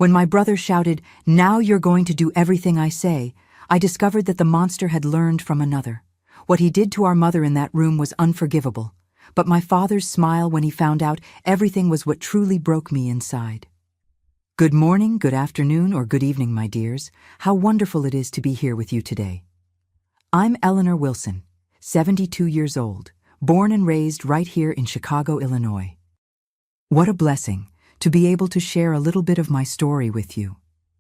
When my brother shouted, "Now you're going to do everything I say," I discovered that the monster had learned from another. What he did to our mother in that room was unforgivable, but my father's smile when he found out everything was what truly broke me inside. Good morning, good afternoon, or good evening, my dears. How wonderful it is to be here with you today. I'm Eleanor Wilson, 72 years old, born and raised right here in Chicago, Illinois. What a blessing to be able to share a little bit of my story with you,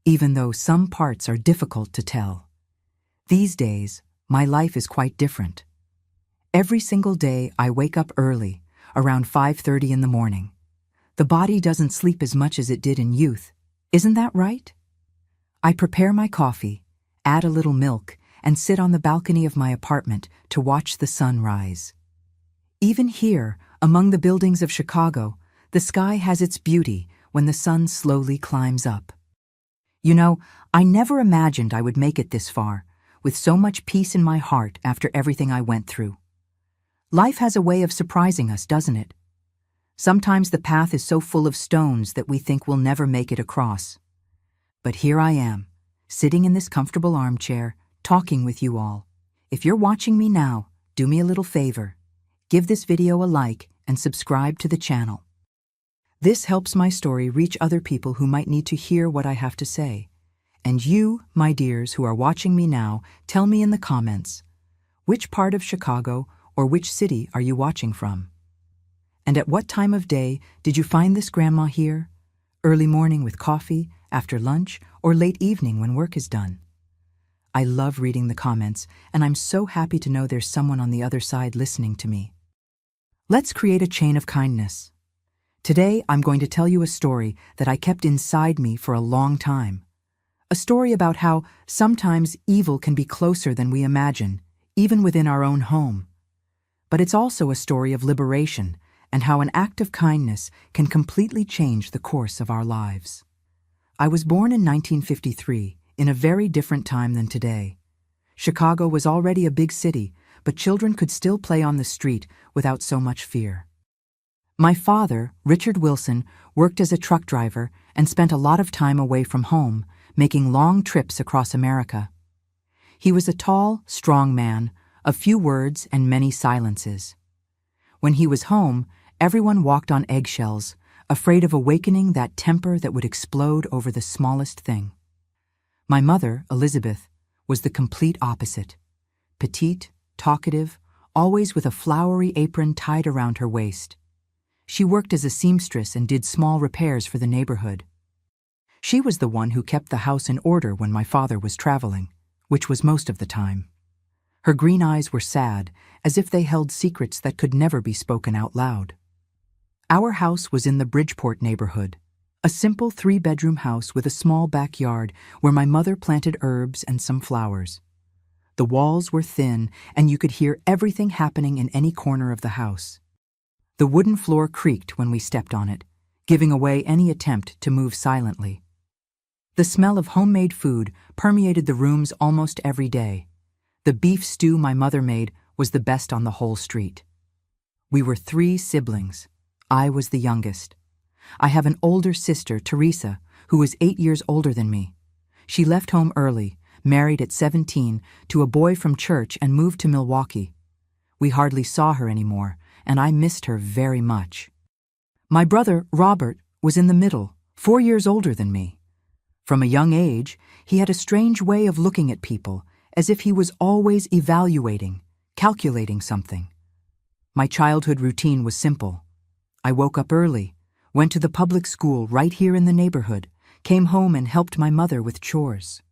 even though some parts are difficult to tell. These days, my life is quite different. Every single day I wake up early, around 5:30 in the morning. The body doesn't sleep as much as it did in youth, isn't that right? I prepare my coffee, add a little milk, and sit on the balcony of my apartment to watch the sun rise. Even here, among the buildings of Chicago, the sky has its beauty when the sun slowly climbs up. You know, I never imagined I would make it this far, with so much peace in my heart after everything I went through. Life has a way of surprising us, doesn't it? Sometimes the path is so full of stones that we think we'll never make it across. But here I am, sitting in this comfortable armchair, talking with you all. If you're watching me now, do me a little favor. Give this video a like and subscribe to the channel. This helps my story reach other people who might need to hear what I have to say. And you, my dears, who are watching me now, tell me in the comments, which part of Chicago or which city are you watching from? And at what time of day did you find this grandma here? Early morning with coffee, after lunch, or late evening when work is done? I love reading the comments, and I'm so happy to know there's someone on the other side listening to me. Let's create a chain of kindness. Today, I'm going to tell you a story that I kept inside me for a long time. A story about how sometimes evil can be closer than we imagine, even within our own home. But it's also a story of liberation and how an act of kindness can completely change the course of our lives. I was born in 1953, in a very different time than today. Chicago was already a big city, but children could still play on the street without so much fear. My father, Richard Wilson, worked as a truck driver and spent a lot of time away from home, making long trips across America. He was a tall, strong man, of few words and many silences. When he was home, everyone walked on eggshells, afraid of awakening that temper that would explode over the smallest thing. My mother, Elizabeth, was the complete opposite. Petite, talkative, always with a flowery apron tied around her waist. She worked as a seamstress and did small repairs for the neighborhood. She was the one who kept the house in order when my father was traveling, which was most of the time. Her green eyes were sad, as if they held secrets that could never be spoken out loud. Our house was in the Bridgeport neighborhood, a simple 3-bedroom house with a small backyard where my mother planted herbs and some flowers. The walls were thin, and you could hear everything happening in any corner of the house. The wooden floor creaked when we stepped on it, giving away any attempt to move silently. The smell of homemade food permeated the rooms almost every day. The beef stew my mother made was the best on the whole street. We were 3 siblings. I was the youngest. I have an older sister, Teresa, who was 8 years older than me. She left home early, married at 17, to a boy from church and moved to Milwaukee. We hardly saw her anymore, and I missed her very much. My brother, Robert, was in the middle, 4 years older than me. From a young age, he had a strange way of looking at people, as if he was always evaluating, calculating something. My childhood routine was simple. I woke up early, went to the public school right here in the neighborhood, came home and helped my mother with chores.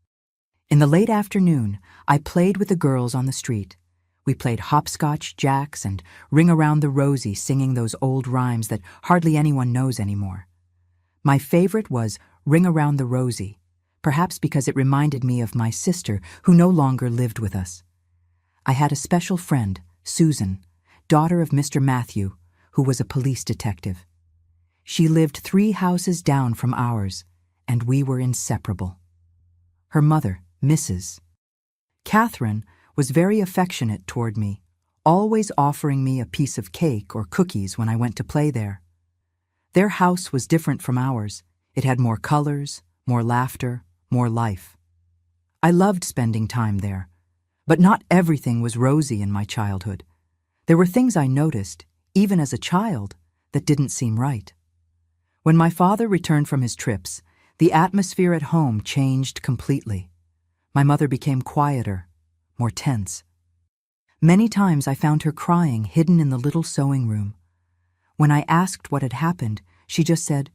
In the late afternoon, I played with the girls on the street. We played hopscotch, jacks, and Ring Around the Rosie, singing those old rhymes that hardly anyone knows anymore. My favorite was Ring Around the Rosie, perhaps because it reminded me of my sister who no longer lived with us. I had a special friend, Susan, daughter of Mr. Matthew, who was a police detective. She lived 3 houses down from ours, and we were inseparable. Her mother, Mrs. Catherine, was very affectionate toward me, always offering me a piece of cake or cookies when I went to play there. Their house was different from ours. It had more colors, more laughter, more life. I loved spending time there, but not everything was rosy in my childhood. There were things I noticed, even as a child, that didn't seem right. When my father returned from his trips, the atmosphere at home changed completely. My mother became quieter, more tense. Many times I found her crying hidden in the little sewing room. When I asked what had happened, she just said,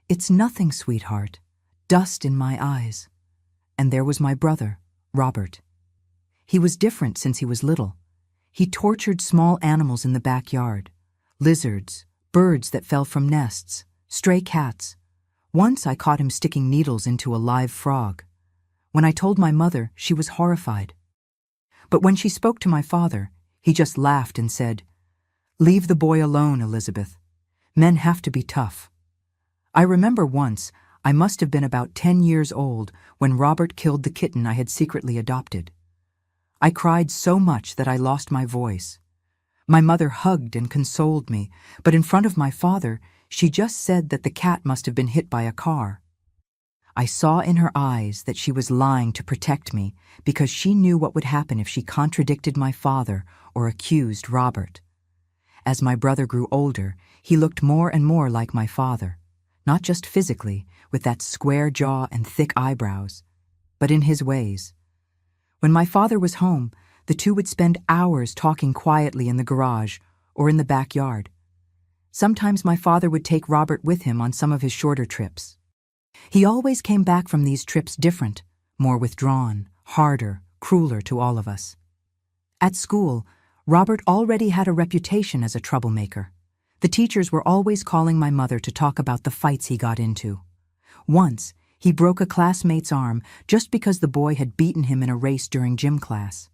"It's nothing, sweetheart. Dust in my eyes." And there was my brother, Robert. He was different since he was little. He tortured small animals in the backyard, lizards, birds that fell from nests, stray cats. Once I caught him sticking needles into a live frog. When I told my mother, she was horrified. But when she spoke to my father, he just laughed and said, "Leave the boy alone, Elizabeth. Men have to be tough." I remember once, I must have been about 10 years old when Robert killed the kitten I had secretly adopted. I cried so much that I lost my voice. My mother hugged and consoled me, but in front of my father, she just said that the cat must have been hit by a car. I saw in her eyes that she was lying to protect me because she knew what would happen if she contradicted my father or accused Robert. As my brother grew older, he looked more and more like my father, not just physically, with that square jaw and thick eyebrows, but in his ways. When my father was home, the two would spend hours talking quietly in the garage or in the backyard. Sometimes my father would take Robert with him on some of his shorter trips. He always came back from these trips different, more withdrawn, harder, crueler to all of us. At school, Robert already had a reputation as a troublemaker. The teachers were always calling my mother to talk about the fights he got into. Once, he broke a classmate's arm just because the boy had beaten him in a race during gym class.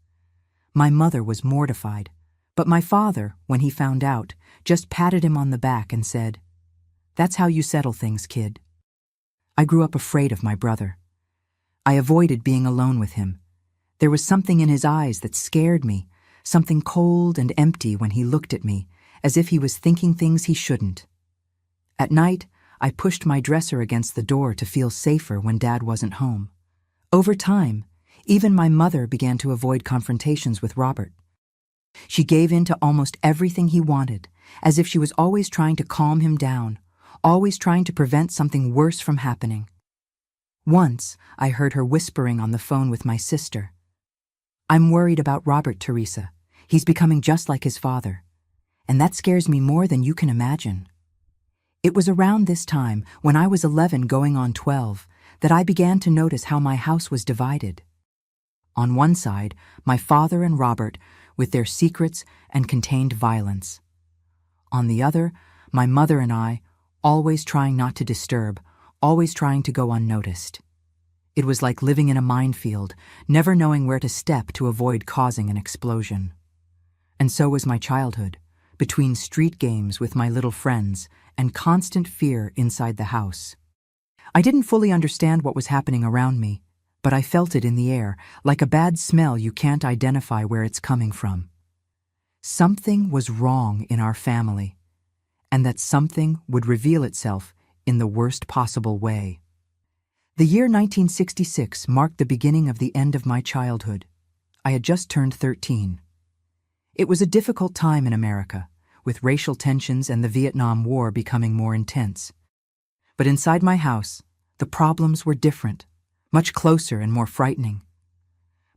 My mother was mortified, but my father, when he found out, just patted him on the back and said, "That's how you settle things, kid." I grew up afraid of my brother. I avoided being alone with him. There was something in his eyes that scared me, something cold and empty when he looked at me, as if he was thinking things he shouldn't. At night, I pushed my dresser against the door to feel safer when Dad wasn't home. Over time, even my mother began to avoid confrontations with Robert. She gave in to almost everything he wanted, as if she was always trying to calm him down, always trying to prevent something worse from happening. Once, I heard her whispering on the phone with my sister. "I'm worried about Robert, Teresa. He's becoming just like his father. And that scares me more than you can imagine." It was around this time, when I was 11 going on 12, that I began to notice how my house was divided. On one side, my father and Robert, with their secrets and contained violence. On the other, my mother and I, always trying not to disturb, always trying to go unnoticed. It was like living in a minefield, never knowing where to step to avoid causing an explosion. And so was my childhood, between street games with my little friends and constant fear inside the house. I didn't fully understand what was happening around me, but I felt it in the air, like a bad smell you can't identify where it's coming from. Something was wrong in our family, and that something would reveal itself in the worst possible way. The year 1966 marked the beginning of the end of my childhood. I had just turned 13. It was a difficult time in America, with racial tensions and the Vietnam War becoming more intense. But inside my house, the problems were different, much closer and more frightening.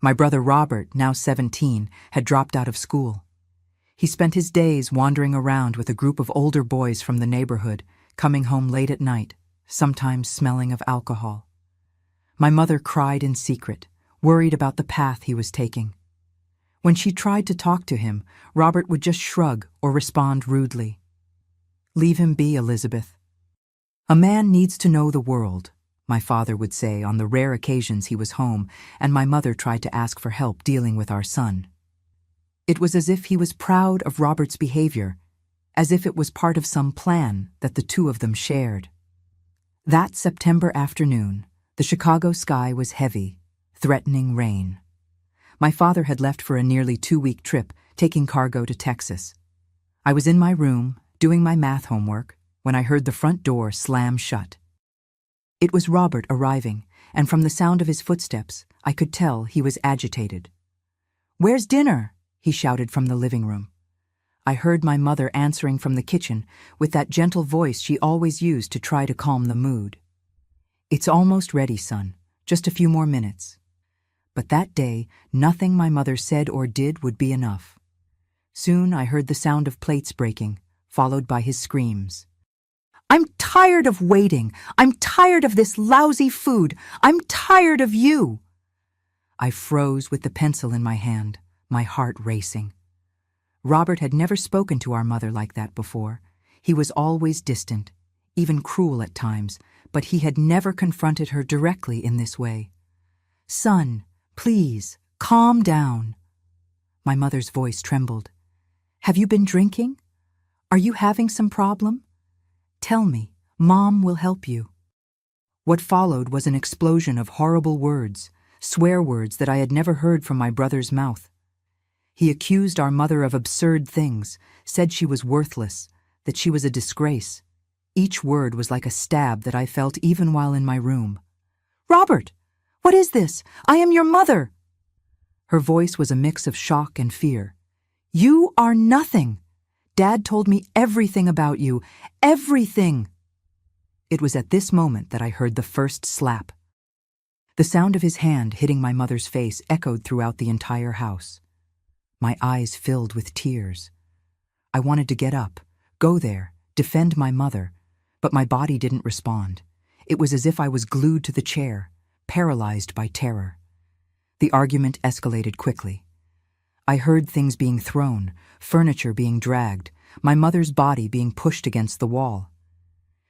My brother Robert, now 17, had dropped out of school. He spent his days wandering around with a group of older boys from the neighborhood, coming home late at night, sometimes smelling of alcohol. My mother cried in secret, worried about the path he was taking. When she tried to talk to him, Robert would just shrug or respond rudely. "Leave him be, Elizabeth. A man needs to know the world," my father would say on the rare occasions he was home and my mother tried to ask for help dealing with our son. It was as if he was proud of Robert's behavior, as if it was part of some plan that the two of them shared. That September afternoon, the Chicago sky was heavy, threatening rain. My father had left for a nearly 2-week trip, taking cargo to Texas. I was in my room, doing my math homework, when I heard the front door slam shut. It was Robert arriving, and from the sound of his footsteps, I could tell he was agitated. "Where's dinner?" he shouted from the living room. I heard my mother answering from the kitchen with that gentle voice she always used to try to calm the mood. "It's almost ready, son. Just a few more minutes." But that day, nothing my mother said or did would be enough. Soon I heard the sound of plates breaking, followed by his screams. "I'm tired of waiting. I'm tired of this lousy food. I'm tired of you." I froze with the pencil in my hand, my heart racing. Robert had never spoken to our mother like that before. He was always distant, even cruel at times, but he had never confronted her directly in this way. "Son, please, calm down." My mother's voice trembled. "Have you been drinking? Are you having some problem? Tell me, Mom will help you." What followed was an explosion of horrible words, swear words that I had never heard from my brother's mouth. He accused our mother of absurd things, said she was worthless, that she was a disgrace. Each word was like a stab that I felt even while in my room. "Robert, what is this? I am your mother." Her voice was a mix of shock and fear. "You are nothing. Dad told me everything about you, everything." It was at this moment that I heard the first slap. The sound of his hand hitting my mother's face echoed throughout the entire house. My eyes filled with tears. I wanted to get up, go there, defend my mother, but my body didn't respond. It was as if I was glued to the chair, paralyzed by terror. The argument escalated quickly. I heard things being thrown, furniture being dragged, my mother's body being pushed against the wall.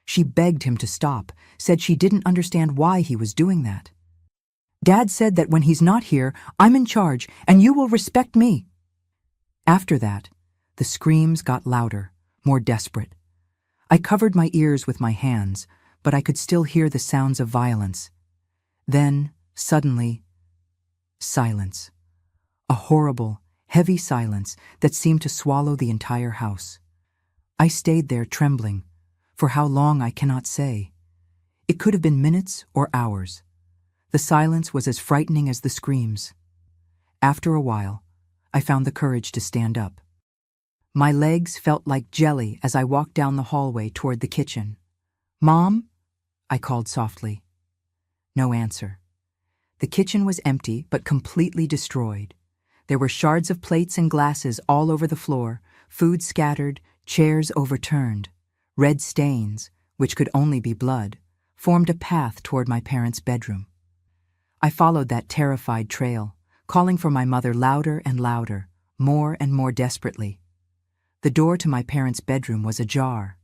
She begged him to stop, said she didn't understand why he was doing that. "Dad said that when he's not here, I'm in charge, and you will respect me." After that, the screams got louder, more desperate. I covered my ears with my hands, but I could still hear the sounds of violence. Then, suddenly, silence. A horrible, heavy silence that seemed to swallow the entire house. I stayed there trembling. For how long I cannot say. It could have been minutes or hours. The silence was as frightening as the screams. After a while, I found the courage to stand up. My legs felt like jelly as I walked down the hallway toward the kitchen. "Mom?" I called softly. No answer. The kitchen was empty but completely destroyed. There were shards of plates and glasses all over the floor, food scattered, chairs overturned. Red stains, which could only be blood, formed a path toward my parents' bedroom. I followed that terrified trail, calling for my mother louder and louder, more and more desperately. The door to my parents' bedroom was ajar.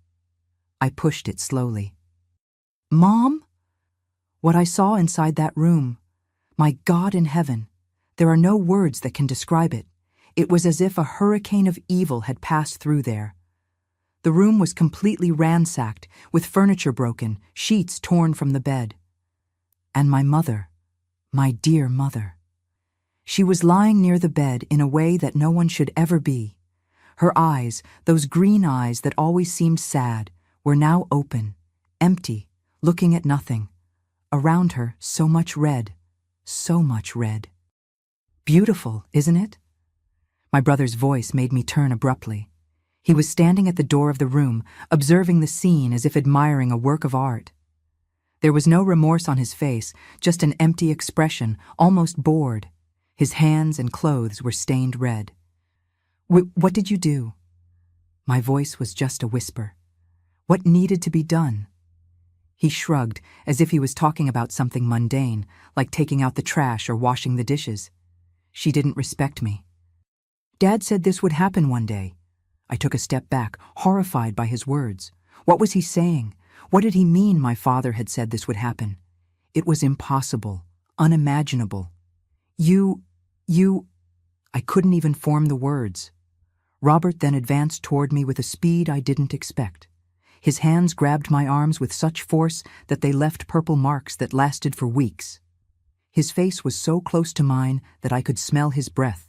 I pushed it slowly. "Mom?" What I saw inside that room, my God in heaven, there are no words that can describe it. It was as if a hurricane of evil had passed through there. The room was completely ransacked, with furniture broken, sheets torn from the bed. And my mother, my dear mother. She was lying near the bed in a way that no one should ever be. Her eyes, those green eyes that always seemed sad, were now open, empty, looking at nothing. Around her, so much red, so much red. Beautiful, isn't it? My brother's voice made me turn abruptly. He was standing at the door of the room, observing the scene as if admiring a work of art. There was no remorse on his face, just an empty expression, almost bored. His hands and clothes were stained red. "What did you do?" My voice was just a whisper. What needed to be done? He shrugged, as if he was talking about something mundane, like taking out the trash or washing the dishes. She didn't respect me. "Dad said this would happen one day." I took a step back, horrified by his words. What was he saying? What did he mean my father had said this would happen? It was impossible, unimaginable. You... I couldn't even form the words. Robert then advanced toward me with a speed I didn't expect. His hands grabbed my arms with such force that they left purple marks that lasted for weeks. His face was so close to mine that I could smell his breath,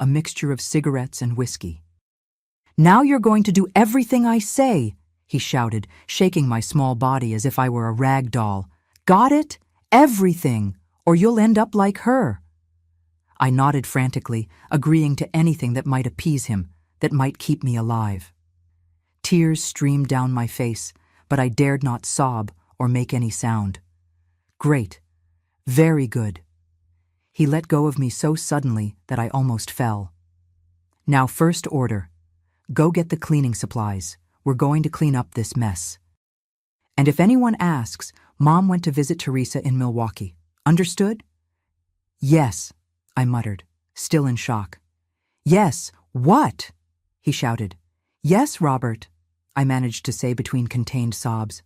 a mixture of cigarettes and whiskey. "Now you're going to do everything I say," he shouted, shaking my small body as if I were a rag doll. Got it? Everything, or you'll end up like her. I nodded frantically, agreeing to anything that might appease him, that might keep me alive. Tears streamed down my face, but I dared not sob or make any sound. Great. Very good. He let go of me so suddenly that I almost fell. Now, first order. Go get the cleaning supplies. We're going to clean up this mess. And if anyone asks, Mom went to visit Teresa in Milwaukee. Understood? Yes, I muttered, still in shock. Yes, what? He shouted. Yes, Robert, I managed to say between contained sobs.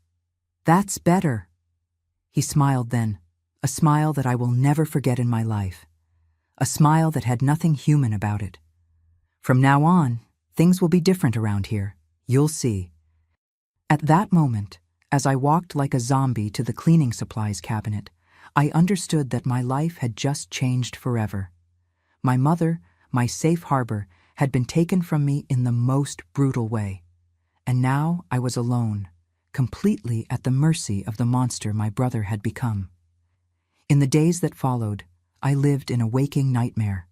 That's better. He smiled then, a smile that I will never forget in my life. A smile that had nothing human about it. From now on, things will be different around here. You'll see. At that moment, as I walked like a zombie to the cleaning supplies cabinet, I understood that my life had just changed forever. My mother, my safe harbor, had been taken from me in the most brutal way. And now I was alone, completely at the mercy of the monster my brother had become. In the days that followed, I lived in a waking nightmare.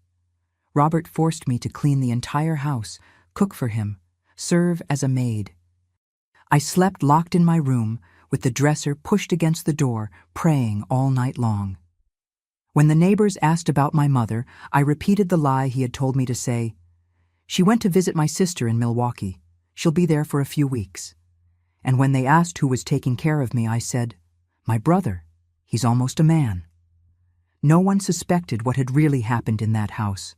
Robert forced me to clean the entire house, cook for him, serve as a maid. I slept locked in my room, with the dresser pushed against the door, praying all night long. When the neighbors asked about my mother, I repeated the lie he had told me to say. She went to visit my sister in Milwaukee. She'll be there for a few weeks. And when they asked who was taking care of me, I said, my brother. He's almost a man. No one suspected what had really happened in that house.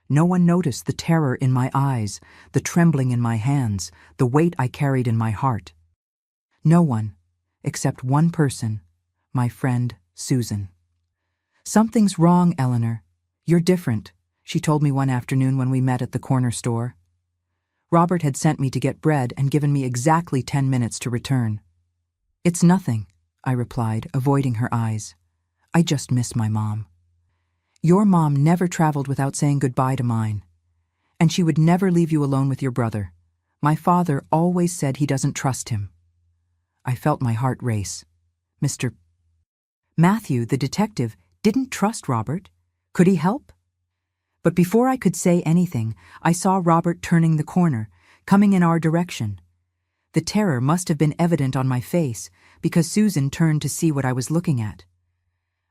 No one noticed the terror in my eyes, the trembling in my hands, the weight I carried in my heart. No one, except one person, my friend Susan. Something's wrong, Eleanor. You're different, she told me one afternoon when we met at the corner store. Robert had sent me to get bread and given me exactly 10 minutes to return. It's nothing, I replied, avoiding her eyes. I just miss my mom. Your mom never traveled without saying goodbye to mine. And she would never leave you alone with your brother. My father always said he doesn't trust him. I felt my heart race. Mr. Matthew, the detective, didn't trust Robert. Could he help? But before I could say anything, I saw Robert turning the corner, coming in our direction. The terror must have been evident on my face, because Susan turned to see what I was looking at.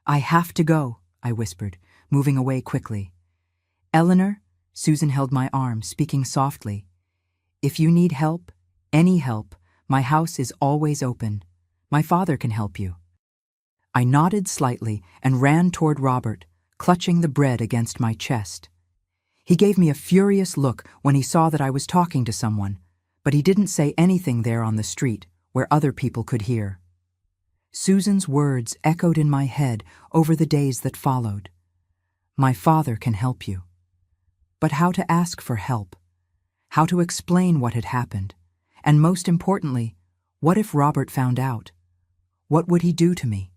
I have to go, I whispered, moving away quickly. Eleanor, Susan held my arm, speaking softly. If you need help, any help, my house is always open. My father can help you. I nodded slightly and ran toward Robert, clutching the bread against my chest. He gave me a furious look when he saw that I was talking to someone, but he didn't say anything there on the street, where other people could hear. Susan's words echoed in my head over the days that followed. My father can help you. But how to ask for help? How to explain what had happened? And most importantly, what if Robert found out? What would he do to me?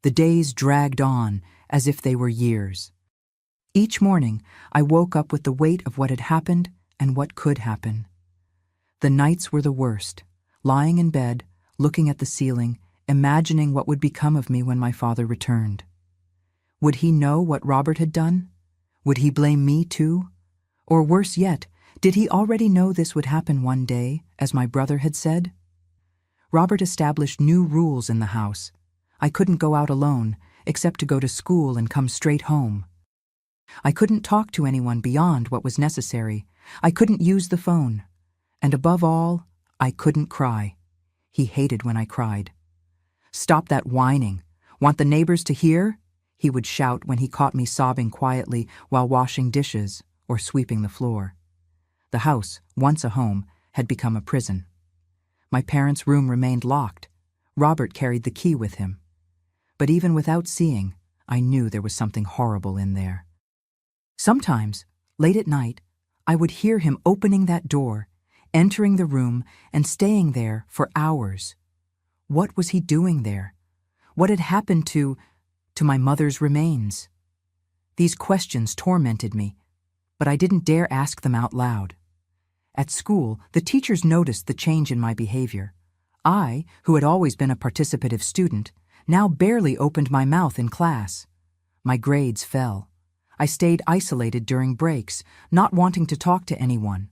The days dragged on as if they were years. Each morning, I woke up with the weight of what had happened and what could happen. The nights were the worst, lying in bed, looking at the ceiling, imagining what would become of me when my father returned. Would he know what Robert had done? Would he blame me too? Or worse yet, did he already know this would happen one day, as my brother had said? Robert established new rules in the house. I couldn't go out alone, except to go to school and come straight home. I couldn't talk to anyone beyond what was necessary. I couldn't use the phone. And above all, I couldn't cry. He hated when I cried. Stop that whining. Want the neighbors to hear? He would shout when he caught me sobbing quietly while washing dishes or sweeping the floor. The house, once a home, had become a prison. My parents' room remained locked. Robert carried the key with him. But even without seeing, I knew there was something horrible in there. Sometimes, late at night, I would hear him opening that door, entering the room, and staying there for hours. What was he doing there? What had happened to my mother's remains? These questions tormented me, but I didn't dare ask them out loud. At school, the teachers noticed the change in my behavior. I, who had always been a participative student, now barely opened my mouth in class. My grades fell. I stayed isolated during breaks, not wanting to talk to anyone.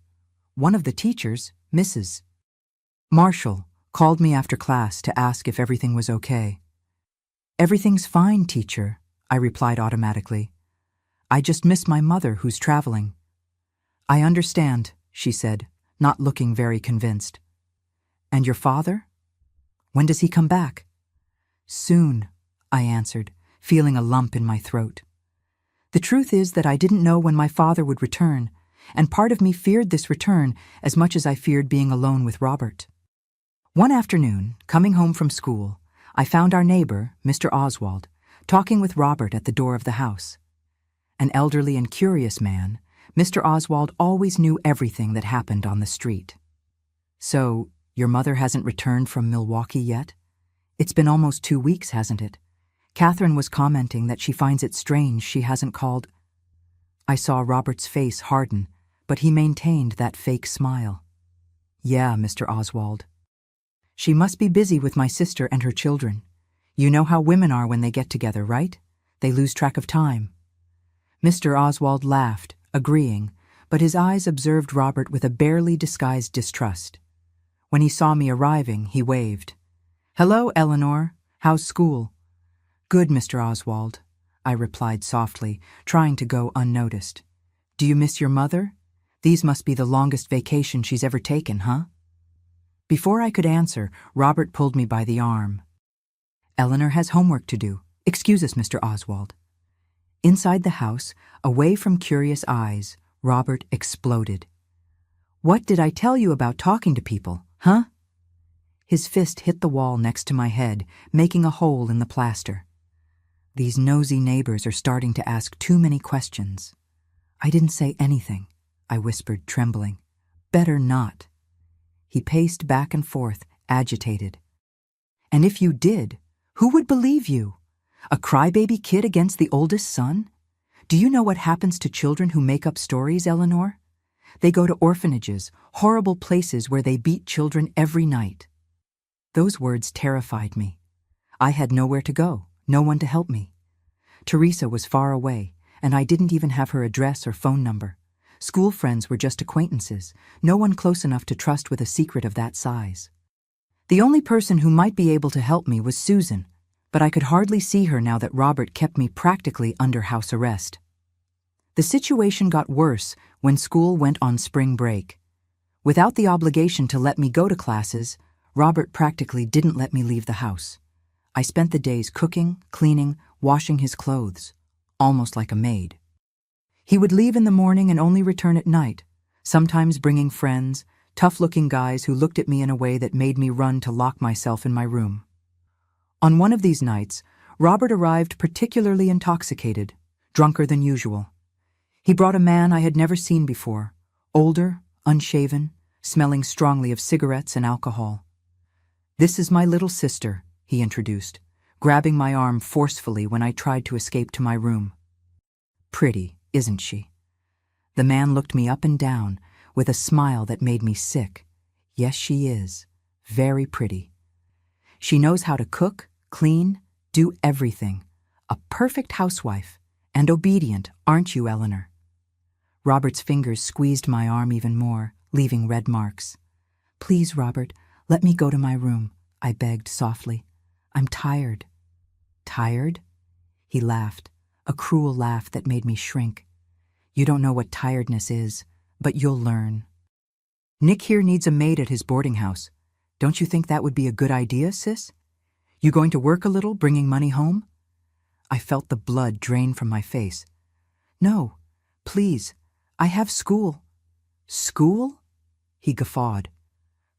One of the teachers, Mrs. Marshall, called me after class to ask if everything was okay. "Everything's fine, teacher," I replied automatically. "I just miss my mother who's traveling." "I understand," she said, not looking very convinced. "And your father? When does he come back?" "Soon," I answered, feeling a lump in my throat. The truth is that I didn't know when my father would return, and part of me feared this return as much as I feared being alone with Robert. One afternoon, coming home from school, I found our neighbor, Mr. Oswald, talking with Robert at the door of the house. An elderly and curious man, Mr. Oswald always knew everything that happened on the street. "So, your mother hasn't returned from Milwaukee yet? It's been almost 2 weeks, hasn't it? Catherine was commenting that she finds it strange she hasn't called." I saw Robert's face harden, but he maintained that fake smile. "Yeah, Mr. Oswald. She must be busy with my sister and her children. You know how women are when they get together, right? They lose track of time." Mr. Oswald laughed, agreeing, but his eyes observed Robert with a barely disguised distrust. When he saw me arriving, he waved. "Hello, Eleanor. How's school?" "Good, Mr. Oswald," I replied softly, trying to go unnoticed. "Do you miss your mother? These must be the longest vacation she's ever taken, huh?" Before I could answer, Robert pulled me by the arm. "Eleanor has homework to do. Excuse us, Mr. Oswald." Inside the house, away from curious eyes, Robert exploded. "What did I tell you about talking to people, huh?" His fist hit the wall next to my head, making a hole in the plaster. "These nosy neighbors are starting to ask too many questions." "I didn't say anything," I whispered, trembling. "Better not." He paced back and forth, agitated. "And if you did, who would believe you? A crybaby kid against the oldest son? Do you know what happens to children who make up stories, Eleanor? They go to orphanages, horrible places where they beat children every night." Those words terrified me. I had nowhere to go, no one to help me. Teresa was far away, and I didn't even have her address or phone number. School friends were just acquaintances, no one close enough to trust with a secret of that size. The only person who might be able to help me was Susan, but I could hardly see her now that Robert kept me practically under house arrest. The situation got worse when school went on spring break. Without the obligation to let me go to classes, Robert practically didn't let me leave the house. I spent the days cooking, cleaning, washing his clothes, almost like a maid. He would leave in the morning and only return at night, sometimes bringing friends, tough-looking guys who looked at me in a way that made me run to lock myself in my room. On one of these nights, Robert arrived particularly intoxicated, drunker than usual. He brought a man I had never seen before, older, unshaven, smelling strongly of cigarettes and alcohol. "This is my little sister," he introduced, grabbing my arm forcefully when I tried to escape to my room. "Pretty, isn't she?" The man looked me up and down with a smile that made me sick. "Yes, she is. Very pretty. She knows how to cook, clean, do everything. A perfect housewife. And obedient, aren't you, Eleanor?" Robert's fingers squeezed my arm even more, leaving red marks. "Please, Robert, let me go to my room," I begged softly. "I'm tired." "Tired?" He laughed, a cruel laugh that made me shrink. "You don't know what tiredness is, but you'll learn. Nick here needs a maid at his boarding house. Don't you think that would be a good idea, sis? You going to work a little, bringing money home?" I felt the blood drain from my face. "No, please, I have school." "School?" He guffawed.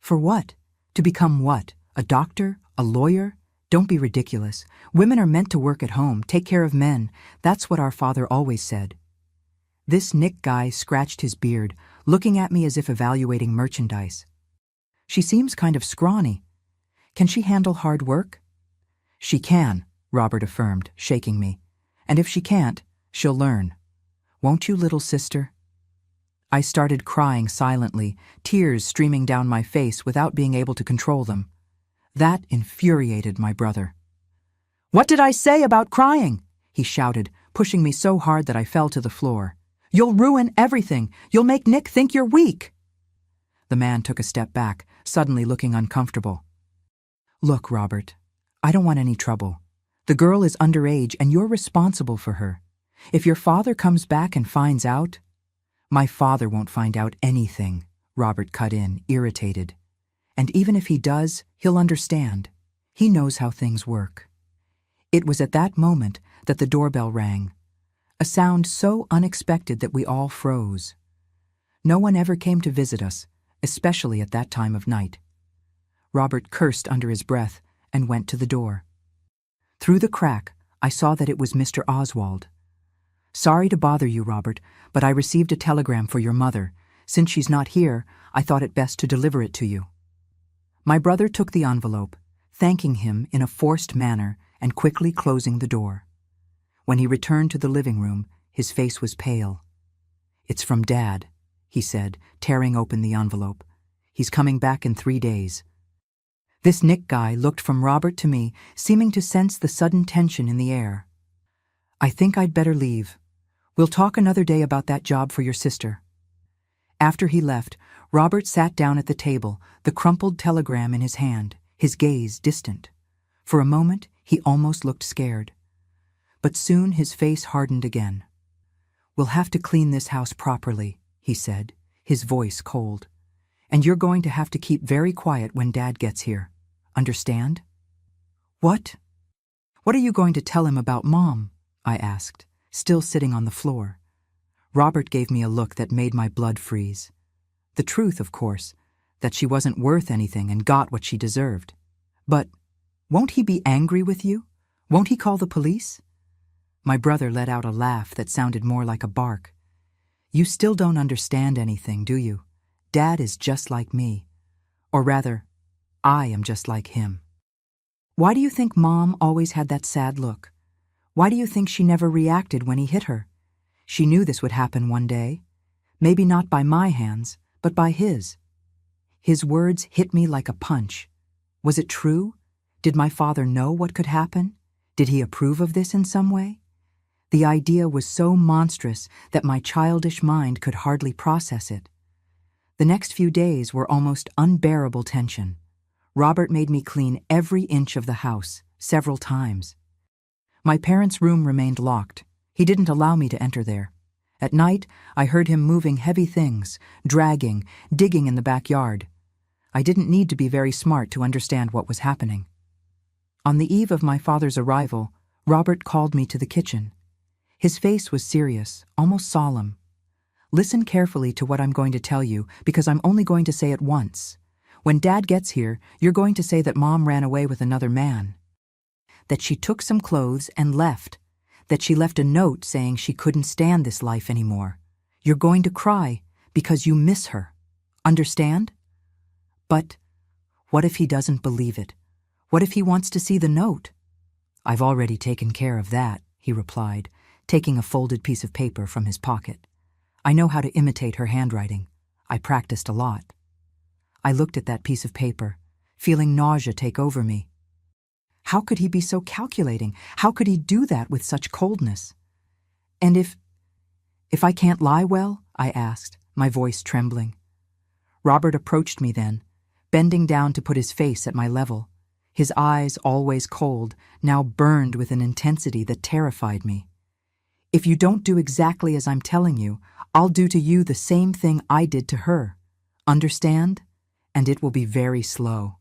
"For what? To become what? A doctor? A lawyer? Don't be ridiculous. Women are meant to work at home, take care of men. That's what our father always said." This Nick guy scratched his beard, looking at me as if evaluating merchandise. "She seems kind of scrawny. Can she handle hard work?" "She can," Robert affirmed, shaking me. "And if she can't, she'll learn. Won't you, little sister?" I started crying silently, tears streaming down my face without being able to control them. That infuriated my brother. "What did I say about crying?" he shouted, pushing me so hard that I fell to the floor. "You'll ruin everything. You'll make Nick think you're weak." The man took a step back, suddenly looking uncomfortable. "Look, Robert, I don't want any trouble. The girl is underage and you're responsible for her. If your father comes back and finds out—" "My father won't find out anything," Robert cut in, irritated. "And even if he does, he'll understand. He knows how things work." It was at that moment that the doorbell rang, a sound so unexpected that we all froze. No one ever came to visit us, especially at that time of night. Robert cursed under his breath and went to the door. Through the crack, I saw that it was Mr. Oswald. "Sorry to bother you, Robert, but I received a telegram for your mother. Since she's not here, I thought it best to deliver it to you." My brother took the envelope, thanking him in a forced manner and quickly closing the door. When he returned to the living room, his face was pale. "It's from Dad," he said, tearing open the envelope. "He's coming back in 3 days." This Nick guy looked from Robert to me, seeming to sense the sudden tension in the air. "I think I'd better leave. We'll talk another day about that job for your sister." After he left, Robert sat down at the table, the crumpled telegram in his hand, his gaze distant. For a moment, he almost looked scared. But soon his face hardened again. "We'll have to clean this house properly," he said, his voice cold. "And you're going to have to keep very quiet when Dad gets here. Understand?" "What? What are you going to tell him about Mom?" I asked, still sitting on the floor. Robert gave me a look that made my blood freeze. The truth, of course, that she wasn't worth anything and got what she deserved. But won't he be angry with you? Won't he call the police? My brother let out a laugh that sounded more like a bark. "You still don't understand anything, do you? Dad is just like me. Or rather, I am just like him." "Why do you think Mom always had that sad look? Why do you think she never reacted when he hit her? She knew this would happen one day. Maybe not by my hands, but by his." His words hit me like a punch. Was it true? Did my father know what could happen? Did he approve of this in some way? The idea was so monstrous that my childish mind could hardly process it. The next few days were almost unbearable tension. Robert made me clean every inch of the house, several times. My parents' room remained locked. He didn't allow me to enter there. At night, I heard him moving heavy things, dragging, digging in the backyard. I didn't need to be very smart to understand what was happening. On the eve of my father's arrival, Robert called me to the kitchen. His face was serious, almost solemn. "Listen carefully to what I'm going to tell you, because I'm only going to say it once. When Dad gets here, you're going to say that Mom ran away with another man. That she took some clothes and left. That she left a note saying she couldn't stand this life anymore. You're going to cry because you miss her. Understand?" "But what if he doesn't believe it? What if he wants to see the note?" "I've already taken care of that," he replied, taking a folded piece of paper from his pocket. "I know how to imitate her handwriting. I practiced a lot." I looked at that piece of paper, feeling nausea take over me. How could he be so calculating? How could he do that with such coldness? "And if I can't lie well?" I asked, my voice trembling. Robert approached me then, bending down to put his face at my level. His eyes, always cold, now burned with an intensity that terrified me. "If you don't do exactly as I'm telling you, I'll do to you the same thing I did to her. Understand? And it will be very slow."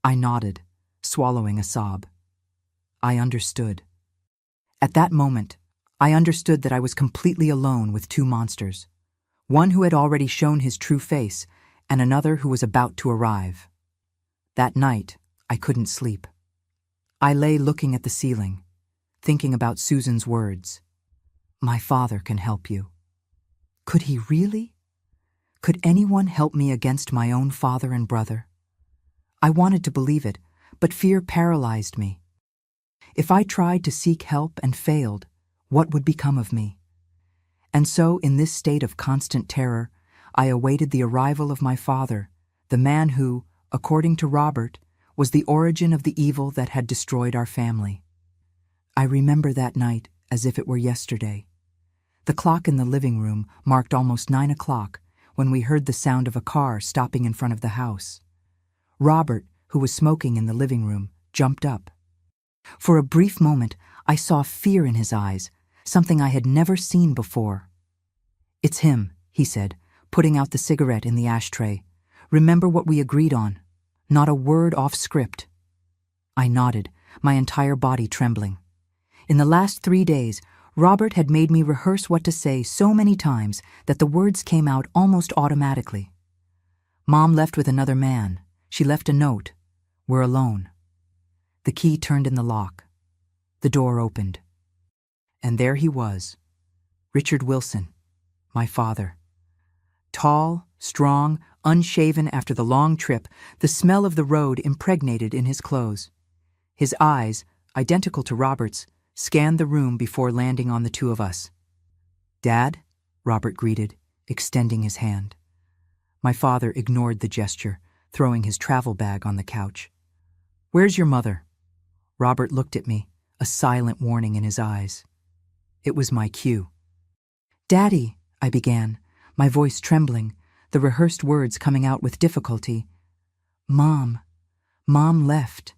I nodded, swallowing a sob. I understood. At that moment, I understood that I was completely alone with two monsters. One who had already shown his true face, and another who was about to arrive. That night, I couldn't sleep. I lay looking at the ceiling, thinking about Susan's words. "My father can help you." Could he really? Could anyone help me against my own father and brother? I wanted to believe it, but fear paralyzed me. If I tried to seek help and failed, what would become of me? And so, in this state of constant terror, I awaited the arrival of my father, the man who, according to Robert, was the origin of the evil that had destroyed our family. I remember that night as if it were yesterday. The clock in the living room marked almost 9 o'clock when we heard the sound of a car stopping in front of the house. Robert, who was smoking in the living room, jumped up. For a brief moment, I saw fear in his eyes, something I had never seen before. "It's him," he said, putting out the cigarette in the ashtray. "Remember what we agreed on. Not a word off script." I nodded, my entire body trembling. In the last 3 days, Robert had made me rehearse what to say so many times that the words came out almost automatically. "Mom left with another man. She left a note. We're alone." The key turned in the lock. The door opened. And there he was, Richard Wilson, my father. Tall, strong, unshaven after the long trip, the smell of the road impregnated in his clothes. His eyes, identical to Robert's, scanned the room before landing on the two of us. "Dad?" Robert greeted, extending his hand. My father ignored the gesture, throwing his travel bag on the couch. "Where's your mother?" Robert looked at me, a silent warning in his eyes. It was my cue. "Daddy," I began, my voice trembling, the rehearsed words coming out with difficulty. Mom left."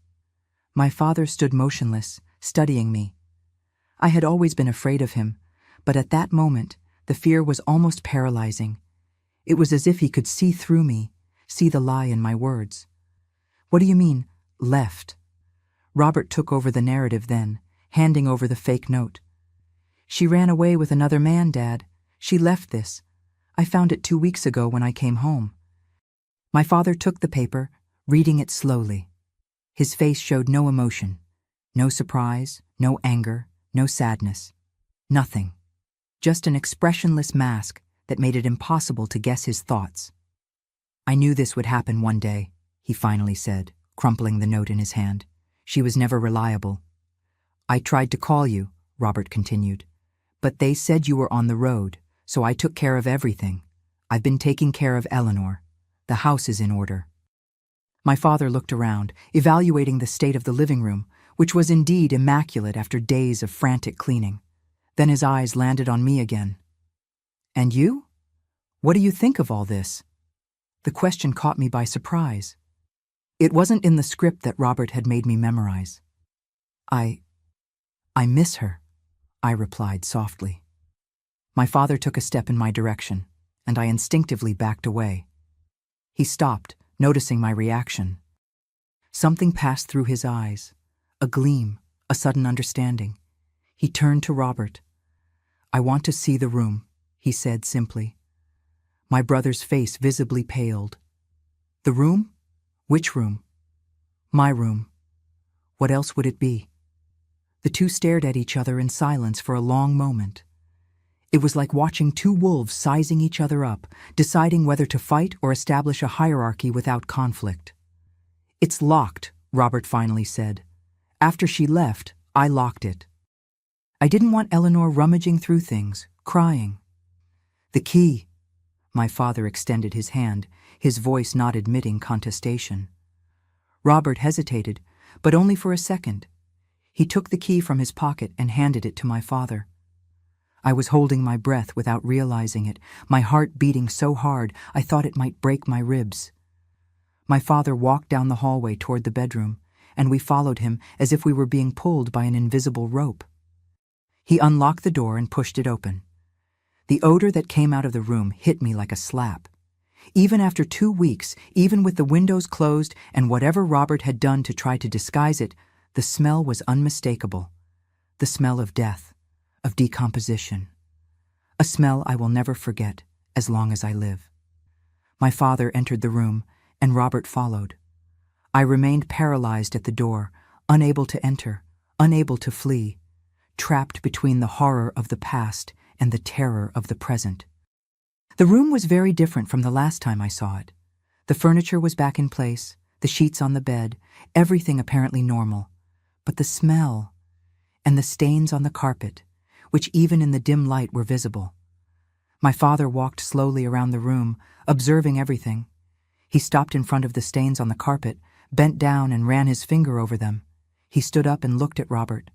My father stood motionless, studying me. I had always been afraid of him, but at that moment, the fear was almost paralyzing. It was as if he could see through me, see the lie in my words. "What do you mean, left?" Robert took over the narrative then, handing over the fake note. "She ran away with another man, Dad. She left this. I found it 2 weeks ago when I came home." My father took the paper, reading it slowly. His face showed no emotion, no surprise, no anger, no sadness. Nothing. Just an expressionless mask that made it impossible to guess his thoughts. "I knew this would happen one day," he finally said, crumpling the note in his hand. "She was never reliable." "I tried to call you," Robert continued, "but they said you were on the road, so I took care of everything. I've been taking care of Eleanor. The house is in order." My father looked around, evaluating the state of the living room, which was indeed immaculate after days of frantic cleaning. Then his eyes landed on me again. "And you? What do you think of all this?" The question caught me by surprise. It wasn't in the script that Robert had made me memorize. I miss her," I replied softly. My father took a step in my direction, and I instinctively backed away. He stopped, noticing my reaction. Something passed through his eyes, a gleam, a sudden understanding. He turned to Robert. "I want to see the room," he said simply. My brother's face visibly paled. "The room? Which room?" "My room. What else would it be?" The two stared at each other in silence for a long moment. It was like watching two wolves sizing each other up, deciding whether to fight or establish a hierarchy without conflict. "It's locked," Robert finally said. "After she left, I locked it. I didn't want Eleanor rummaging through things, crying." "The key." My father extended his hand, his voice not admitting contestation. Robert hesitated, but only for a second. He took the key from his pocket and handed it to my father. I was holding my breath without realizing it, my heart beating so hard I thought it might break my ribs. My father walked down the hallway toward the bedroom, and we followed him as if we were being pulled by an invisible rope. He unlocked the door and pushed it open. The odor that came out of the room hit me like a slap. Even after 2 weeks, even with the windows closed and whatever Robert had done to try to disguise it, the smell was unmistakable. The smell of death, of decomposition. A smell I will never forget as long as I live. My father entered the room, and Robert followed. I remained paralyzed at the door, unable to enter, unable to flee, trapped between the horror of the past and the terror of the present. The room was very different from the last time I saw it. The furniture was back in place, the sheets on the bed, everything apparently normal. But the smell, and the stains on the carpet, which even in the dim light were visible. My father walked slowly around the room, observing everything. He stopped in front of the stains on the carpet, bent down and ran his finger over them. He stood up and looked at Robert.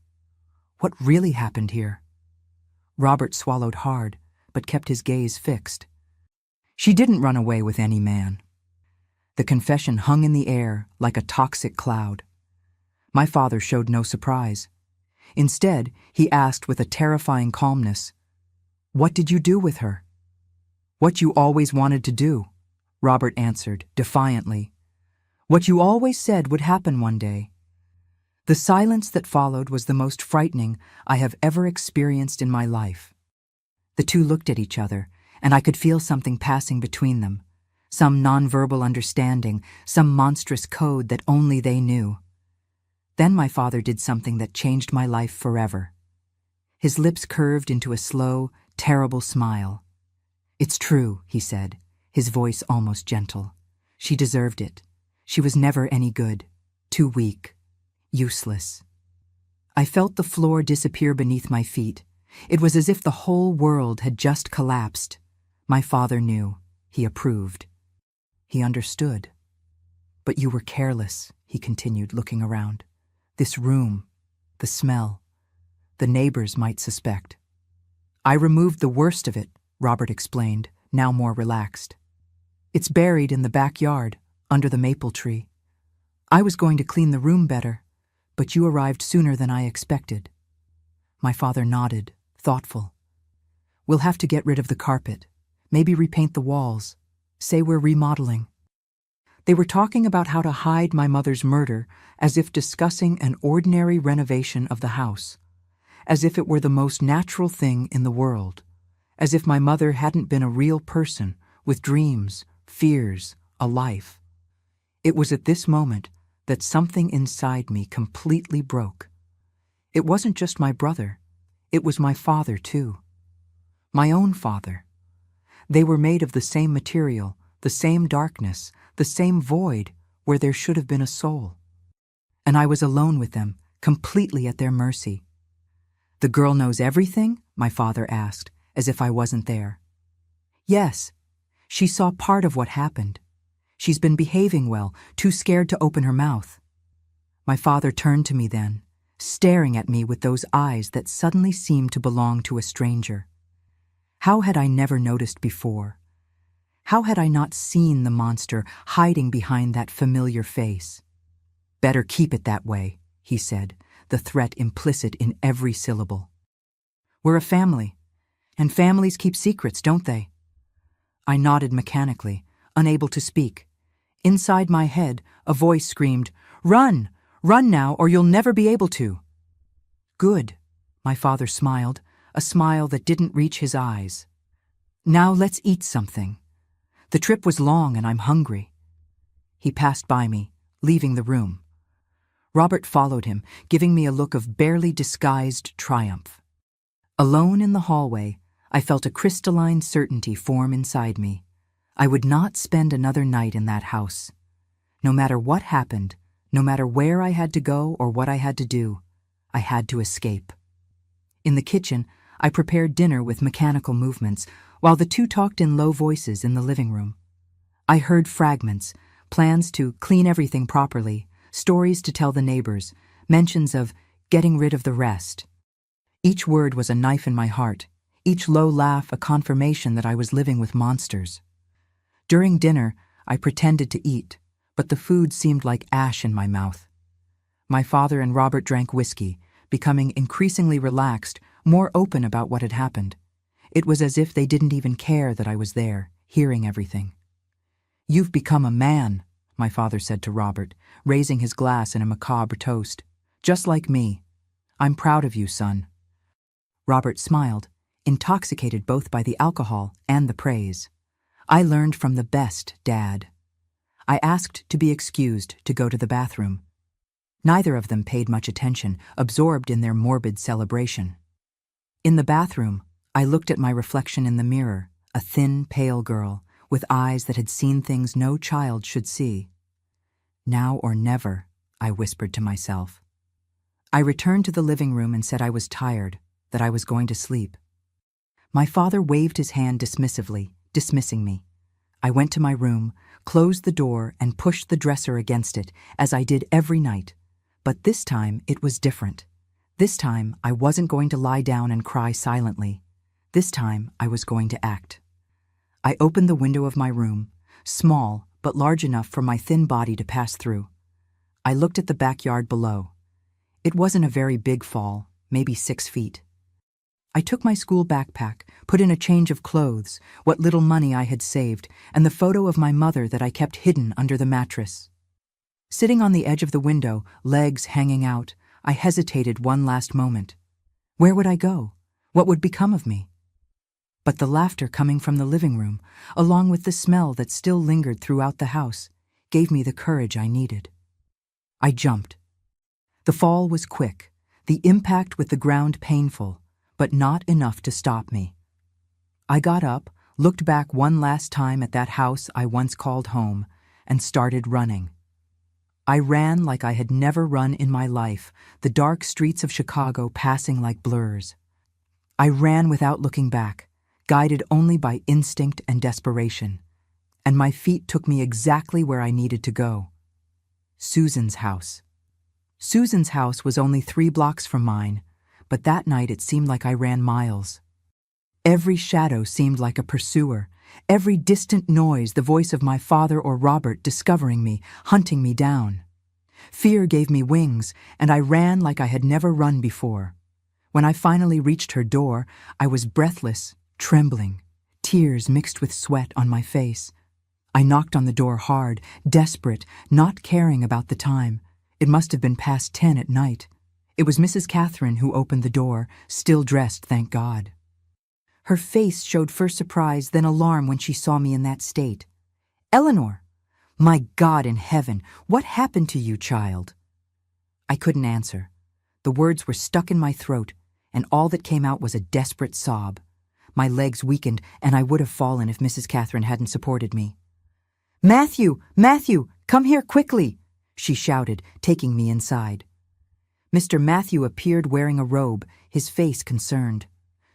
What really happened here? Robert swallowed hard, but kept his gaze fixed. She didn't run away with any man. The confession hung in the air like a toxic cloud. My father showed no surprise. Instead, he asked with a terrifying calmness, "What did you do with her?" "What you always wanted to do," Robert answered, defiantly. "What you always said would happen one day." The silence that followed was the most frightening I have ever experienced in my life. The two looked at each other, and I could feel something passing between them, some nonverbal understanding, some monstrous code that only they knew. Then my father did something that changed my life forever. His lips curved into a slow, terrible smile. "It's true," he said, his voice almost gentle. "She deserved it. She was never any good, too weak. Useless." I felt the floor disappear beneath my feet. It was as if the whole world had just collapsed. My father knew. He approved. He understood. "But you were careless," he continued, looking around. "This room, the smell, the neighbors might suspect." "I removed the worst of it," Robert explained, now more relaxed. "It's buried in the backyard, under the maple tree. I was going to clean the room better, but you arrived sooner than I expected." My father nodded, thoughtful. "We'll have to get rid of the carpet, maybe repaint the walls, say we're remodeling." They were talking about how to hide my mother's murder as if discussing an ordinary renovation of the house, as if it were the most natural thing in the world, as if my mother hadn't been a real person with dreams, fears, a life. It was at this moment that something inside me completely broke. It wasn't just my brother, it was my father too. My own father. They were made of the same material, the same darkness, the same void where there should have been a soul. And I was alone with them, completely at their mercy. "The girl knows everything?" my father asked, as if I wasn't there. "Yes. She saw part of what happened. She's been behaving well, too scared to open her mouth." My father turned to me then, staring at me with those eyes that suddenly seemed to belong to a stranger. How had I never noticed before? How had I not seen the monster hiding behind that familiar face? "Better keep it that way," he said, the threat implicit in every syllable. "We're a family, and families keep secrets, don't they?" I nodded mechanically, unable to speak. Inside my head, a voice screamed, "Run! Run now, or you'll never be able to." "Good," my father smiled, a smile that didn't reach his eyes. "Now let's eat something. The trip was long and I'm hungry." He passed by me, leaving the room. Robert followed him, giving me a look of barely disguised triumph. Alone in the hallway, I felt a crystalline certainty form inside me. I would not spend another night in that house. No matter what happened, no matter where I had to go or what I had to do, I had to escape. In the kitchen, I prepared dinner with mechanical movements, while the two talked in low voices in the living room. I heard fragments, plans to clean everything properly, stories to tell the neighbors, mentions of getting rid of the rest. Each word was a knife in my heart, each low laugh a confirmation that I was living with monsters. During dinner, I pretended to eat, but the food seemed like ash in my mouth. My father and Robert drank whiskey, becoming increasingly relaxed, more open about what had happened. It was as if they didn't even care that I was there, hearing everything. "You've become a man," my father said to Robert, raising his glass in a macabre toast. "Just like me. I'm proud of you, son." Robert smiled, intoxicated both by the alcohol and the praise. "I learned from the best, Dad." I asked to be excused to go to the bathroom. Neither of them paid much attention, absorbed in their morbid celebration. In the bathroom, I looked at my reflection in the mirror, a thin, pale girl, with eyes that had seen things no child should see. "Now or never," I whispered to myself. I returned to the living room and said I was tired, that I was going to sleep. My father waved his hand dismissively, dismissing me. I went to my room, closed the door, and pushed the dresser against it, as I did every night. But this time it was different. This time, I wasn't going to lie down and cry silently. This time, I was going to act. I opened the window of my room, small but large enough for my thin body to pass through. I looked at the backyard below. It wasn't a very big fall, maybe 6 feet. I took my school backpack, put in a change of clothes, what little money I had saved, and the photo of my mother that I kept hidden under the mattress. Sitting on the edge of the window, legs hanging out, I hesitated one last moment. Where would I go? What would become of me? But the laughter coming from the living room, along with the smell that still lingered throughout the house, gave me the courage I needed. I jumped. The fall was quick, the impact with the ground painful, but not enough to stop me. I got up, looked back one last time at that house I once called home, and started running. I ran like I had never run in my life, the dark streets of Chicago passing like blurs. I ran without looking back, guided only by instinct and desperation, and my feet took me exactly where I needed to go. Susan's house. Susan's house was only 3 blocks from mine, but that night it seemed like I ran miles. Every shadow seemed like a pursuer, every distant noise the voice of my father or Robert discovering me, hunting me down. Fear gave me wings, and I ran like I had never run before. When I finally reached her door, I was breathless, trembling, tears mixed with sweat on my face. I knocked on the door hard, desperate, not caring about the time. It must have been past 10 at night. It was Mrs. Catherine who opened the door, still dressed, thank God. Her face showed first surprise, then alarm when she saw me in that state. "Eleanor! My God in heaven, what happened to you, child?" I couldn't answer. The words were stuck in my throat, and all that came out was a desperate sob. My legs weakened, and I would have fallen if Mrs. Catherine hadn't supported me. "Matthew! Matthew! Come here quickly!" she shouted, taking me inside. Mr. Matthew appeared wearing a robe, his face concerned.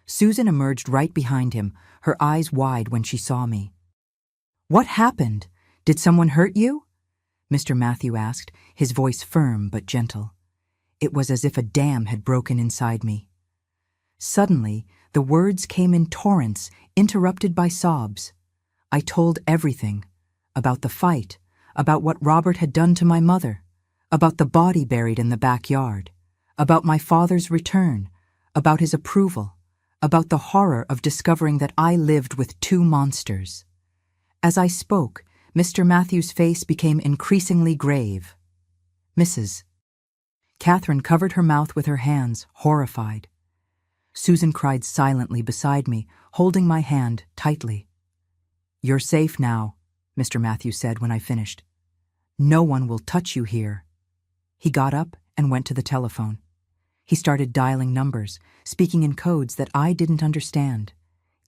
Susan emerged right behind him, her eyes wide when she saw me. "What happened? Did someone hurt you?" Mr. Matthew asked, his voice firm but gentle. It was as if a dam had broken inside me. Suddenly, the words came in torrents, interrupted by sobs. I told everything, about the fight, about what Robert had done to my mother, about the body buried in the backyard, about my father's return, about his approval, about the horror of discovering that I lived with 2 monsters. As I spoke, Mr. Matthew's face became increasingly grave. "Mrs." Catherine covered her mouth with her hands, horrified. Susan cried silently beside me, holding my hand tightly. "You're safe now," Mr. Matthew said when I finished. "No one will touch you here." He got up and went to the telephone. He started dialing numbers, speaking in codes that I didn't understand,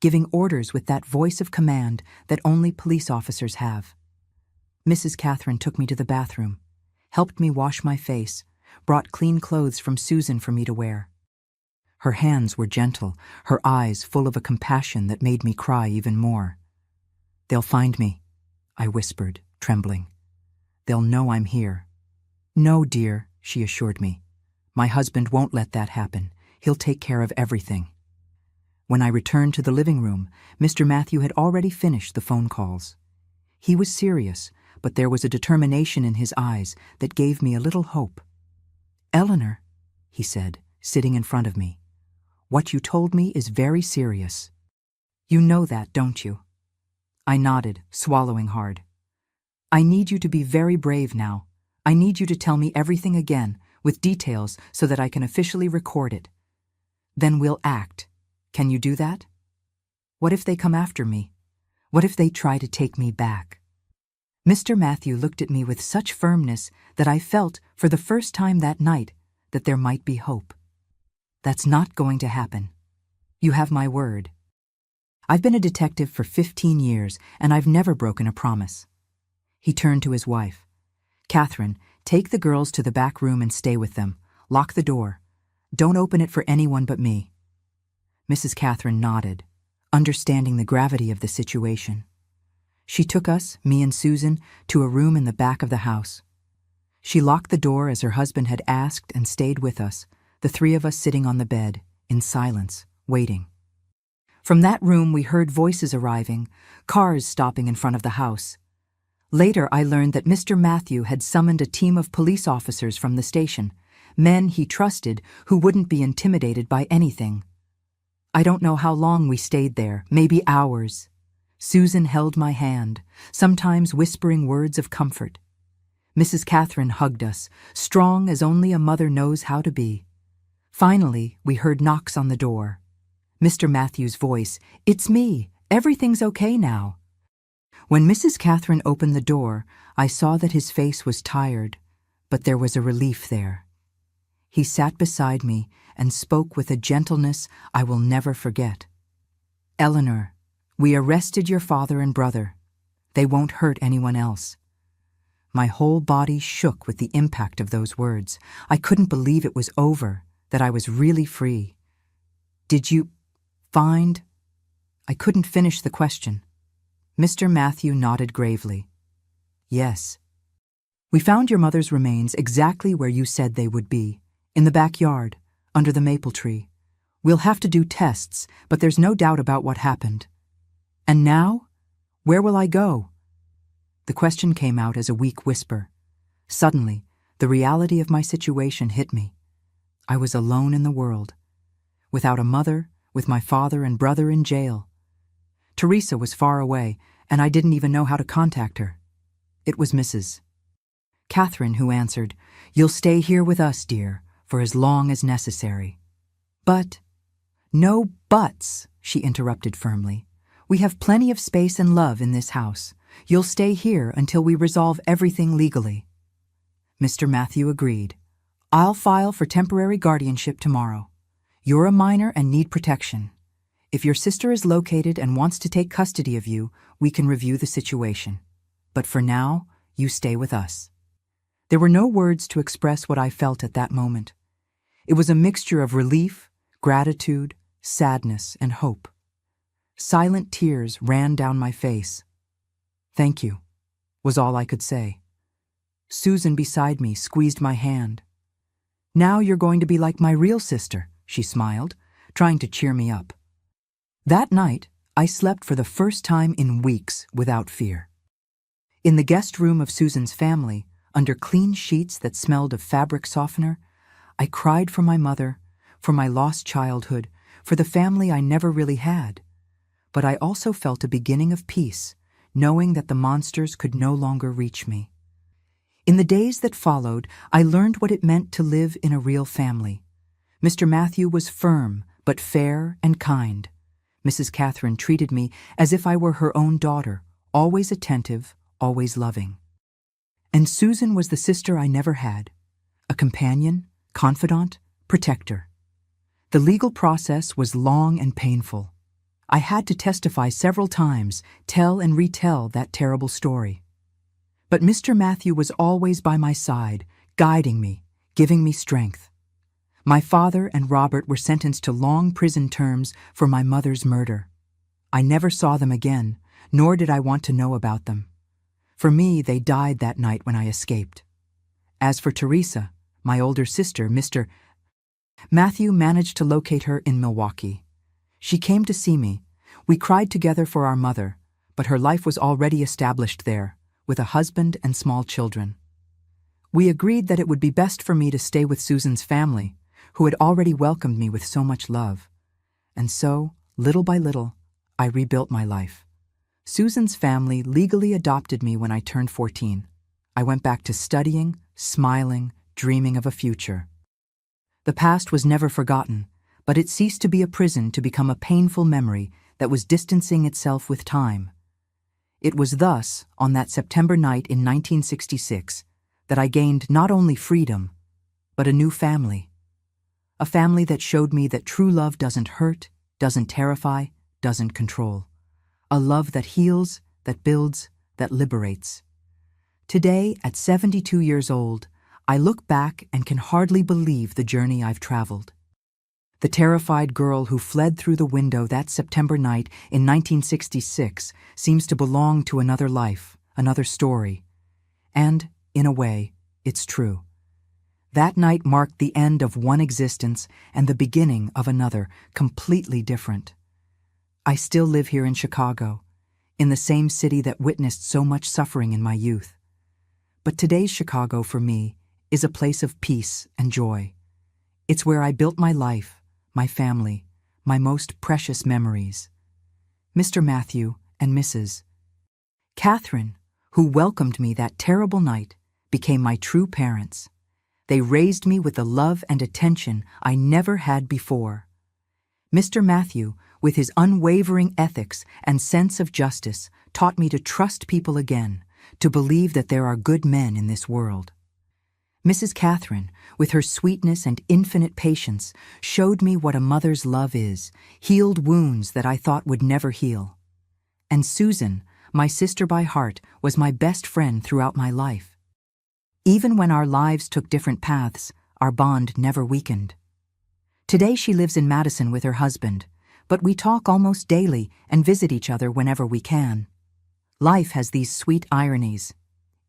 giving orders with that voice of command that only police officers have. Mrs. Catherine took me to the bathroom, helped me wash my face, brought clean clothes from Susan for me to wear. Her hands were gentle, her eyes full of a compassion that made me cry even more. "They'll find me," I whispered, trembling. "They'll know I'm here." "No, dear," she assured me. "My husband won't let that happen. He'll take care of everything." When I returned to the living room, Mr. Matthew had already finished the phone calls. He was serious, but there was a determination in his eyes that gave me a little hope. "Eleanor," he said, sitting in front of me, "what you told me is very serious. You know that, don't you?" I nodded, swallowing hard. "I need you to be very brave now. I need you to tell me everything again, with details so that I can officially record it. Then we'll act. Can you do that? What if they come after me? What if they try to take me back?" Mr. Matthew looked at me with such firmness that I felt, for the first time that night, that there might be hope. "That's not going to happen. You have my word. I've been a detective for 15 years, and I've never broken a promise." He turned to his wife. "Catherine, take the girls to the back room and stay with them. Lock the door. Don't open it for anyone but me." Mrs. Catherine nodded, understanding the gravity of the situation. She took us, me and Susan, to a room in the back of the house. She locked the door as her husband had asked and stayed with us, the three of us sitting on the bed, in silence, waiting. From that room we heard voices arriving, cars stopping in front of the house. Later I learned that Mr. Matthew had summoned a team of police officers from the station, men he trusted who wouldn't be intimidated by anything. I don't know how long we stayed there, maybe hours. Susan held my hand, sometimes whispering words of comfort. Mrs. Catherine hugged us, strong as only a mother knows how to be. Finally, we heard knocks on the door. Mr. Matthew's voice, "It's me. Everything's okay now." When Mrs. Catherine opened the door, I saw that his face was tired, but there was a relief there. He sat beside me and spoke with a gentleness I will never forget. "Eleanor, we arrested your father and brother. They won't hurt anyone else." My whole body shook with the impact of those words. I couldn't believe it was over, that I was really free. "Did you find?" I couldn't finish the question. Mr. Matthew nodded gravely. "Yes. We found your mother's remains exactly where you said they would be, in the backyard, under the maple tree. We'll have to do tests, but there's no doubt about what happened. And now? Where will I go?" The question came out as a weak whisper. Suddenly, the reality of my situation hit me. I was alone in the world, without a mother, with my father and brother in jail. Teresa was far away, and I didn't even know how to contact her. It was Mrs. Catherine who answered, "You'll stay here with us, dear, for as long as necessary." "But—" "No buts," she interrupted firmly. "We have plenty of space and love in this house. You'll stay here until we resolve everything legally." Mr. Matthew agreed. "I'll file for temporary guardianship tomorrow. You're a minor and need protection. If your sister is located and wants to take custody of you, we can review the situation. But for now, you stay with us." There were no words to express what I felt at that moment. It was a mixture of relief, gratitude, sadness, and hope. Silent tears ran down my face. "Thank you," was all I could say. Susan beside me squeezed my hand. "Now you're going to be like my real sister," she smiled, trying to cheer me up. That night, I slept for the first time in weeks without fear. In the guest room of Susan's family, under clean sheets that smelled of fabric softener, I cried for my mother, for my lost childhood, for the family I never really had. But I also felt a beginning of peace, knowing that the monsters could no longer reach me. In the days that followed, I learned what it meant to live in a real family. Mr. Matthew was firm, but fair and kind. Mrs. Catherine treated me as if I were her own daughter, always attentive, always loving. And Susan was the sister I never had, a companion, confidant, protector. The legal process was long and painful. I had to testify several times, tell and retell that terrible story. But Mr. Matthew was always by my side, guiding me, giving me strength. My father and Robert were sentenced to long prison terms for my mother's murder. I never saw them again, nor did I want to know about them. For me, they died that night when I escaped. As for Teresa, my older sister, Mr. Matthew managed to locate her in Milwaukee. She came to see me. We cried together for our mother, but her life was already established there, with a husband and small children. We agreed that it would be best for me to stay with Susan's family, who had already welcomed me with so much love. And so, little by little, I rebuilt my life. Susan's family legally adopted me when I turned 14. I went back to studying, smiling, dreaming of a future. The past was never forgotten, but it ceased to be a prison to become a painful memory that was distancing itself with time. It was thus, on that September night in 1966, that I gained not only freedom, but a new family. A family that showed me that true love doesn't hurt, doesn't terrify, doesn't control. A love that heals, that builds, that liberates. Today, at 72 years old, I look back and can hardly believe the journey I've traveled. The terrified girl who fled through the window that September night in 1966 seems to belong to another life, another story. And, in a way, it's true. That night marked the end of one existence and the beginning of another, completely different. I still live here in Chicago, in the same city that witnessed so much suffering in my youth. But today's Chicago, for me, is a place of peace and joy. It's where I built my life, my family, my most precious memories. Mr. Matthew and Mrs. Catherine, who welcomed me that terrible night, became my true parents. They raised me with the love and attention I never had before. Mr. Matthew, with his unwavering ethics and sense of justice, taught me to trust people again, to believe that there are good men in this world. Mrs. Catherine, with her sweetness and infinite patience, showed me what a mother's love is, healed wounds that I thought would never heal. And Susan, my sister by heart, was my best friend throughout my life. Even when our lives took different paths, our bond never weakened. Today she lives in Madison with her husband, but we talk almost daily and visit each other whenever we can. Life has these sweet ironies.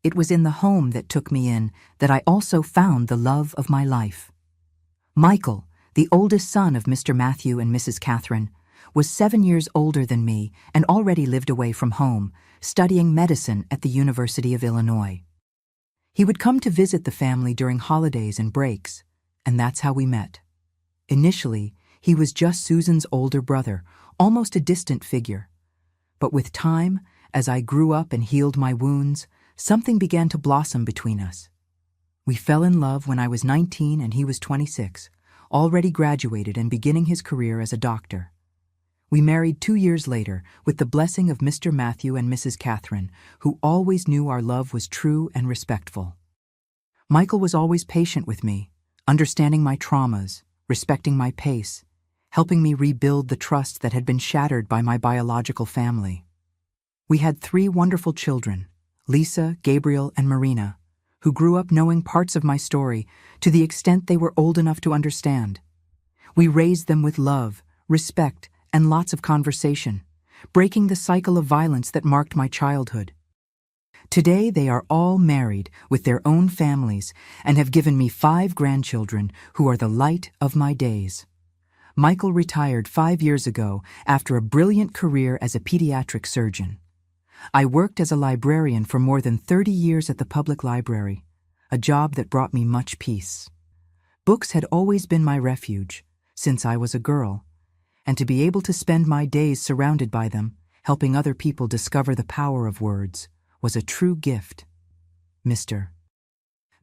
It was in the home that took me in that I also found the love of my life. Michael, the oldest son of Mr. Matthew and Mrs. Catherine, was 7 years older than me and already lived away from home, studying medicine at the University of Illinois. He would come to visit the family during holidays and breaks, and that's how we met. Initially, he was just Susan's older brother, almost a distant figure. But with time, as I grew up and healed my wounds, something began to blossom between us. We fell in love when I was 19 and he was 26, already graduated and beginning his career as a doctor. We married 2 years later with the blessing of Mr. Matthew and Mrs. Catherine, who always knew our love was true and respectful. Michael was always patient with me, understanding my traumas, respecting my pace, helping me rebuild the trust that had been shattered by my biological family. We had 3 wonderful children, Lisa, Gabriel, and Marina, who grew up knowing parts of my story to the extent they were old enough to understand. We raised them with love, respect, and lots of conversation, breaking the cycle of violence that marked my childhood. Today they are all married with their own families and have given me 5 grandchildren who are the light of my days. Michael retired 5 years ago after a brilliant career as a pediatric surgeon. I worked as a librarian for more than 30 years at the public library, a job that brought me much peace. Books had always been my refuge, since I was a girl, and to be able to spend my days surrounded by them, helping other people discover the power of words, was a true gift. Mr.